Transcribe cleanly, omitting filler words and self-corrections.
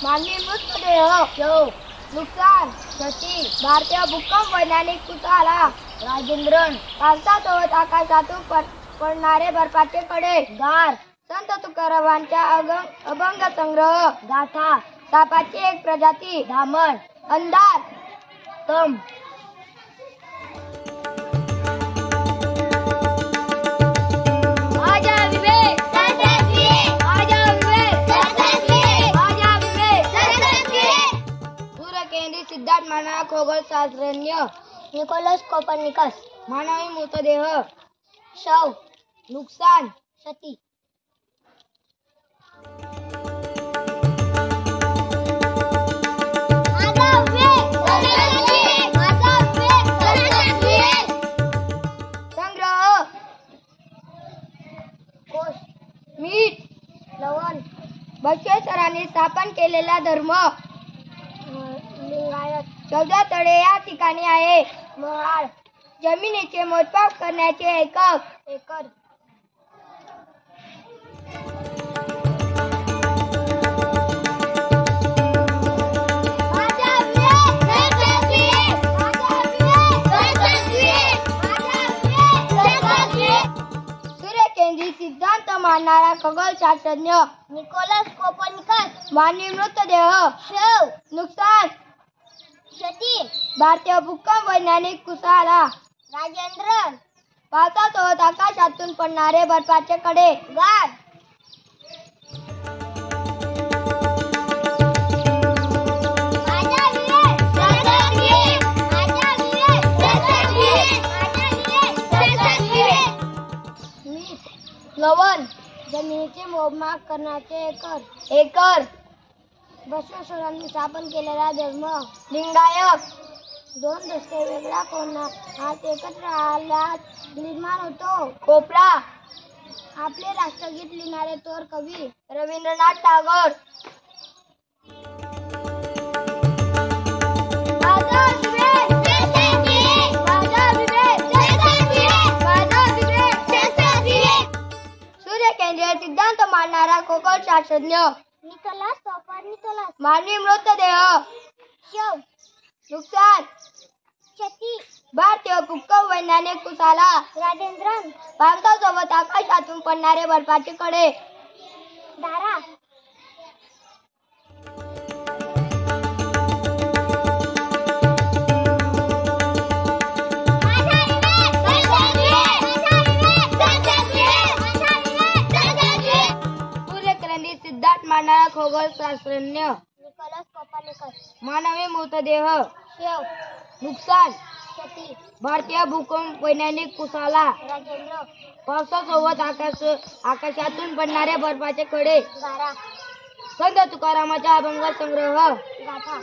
मानवी मृतदेह नुकसान क्षती भारतीय भूकंप वैज्ञानिक कुतूहला राजेंद्रन पावसात होत आकाशातून पडणारे बर्फाचे कडे गार संत तुकारामांच्या अभंग संग्रह गाथा सापाची एक प्रजाती धामण अंधार तम सिद्धार्थ मानव खगोलशास्त्रज्ञ निकोलस कोपर्निकस मानवी मृतदेह शव नुकसान क्षती संग्रह कोश मीठ लवण बसवेश्वरांनी स्थापन केलेला धर्म 14 तळे या ठिकाणी आहे. महाळ जमिनीचे मोजमाप करण्याचे एकक एकर. सूर्यकेंद्रित सिद्धांत मांडणारा खगोलशास्त्रज्ञ निकोलस कोपर्निकस मानवी मृतदेह शव नुकसान क्षती भारतीय भूकंप वैज्ञानिक कुतूहला राजेंद्रन पावसात होत आकाशातून पडणारे बर्फाचे कडे गार लवण जमिनीचे मोजमाप करण्याचे एकर. बसवेश्वरांनी स्थापन केलेला धर्म लिंगायत. 2 दृष्टे वेगळ्या कोणात एकत्र आल्यास निर्माण होतो कोपरा. आपले राष्ट्रगीत लिहिणारे थोर कवी रवींद्रनाथ टागोर. सूर्यकेंद्रीय सिद्धांत मांडणारा खगोलशास्त्रज्ञ निकोलस कोपर्निकस मानवी मृतदेह शव नुकसान क्षती भारतीय भूकंप वैज्ञानिक कुतूहला राजेंद्रन पावसासोबत आकाशातून पडणारे बर्फाचे कडे धारा. सिद्धार्थ मांडणारा खगोलशास्त्रज्ञ निकोलस कोपर्निकस मानवी मृतदेह शव नुकसान क्षती भारतीय भूकंप वैज्ञानिक कुतूहला राजेंद्र पावसासोबत आकाशातून पडणारे बर्फाचे कडे गारा संत तुकारामांचा अभंग संग्रह गाथा.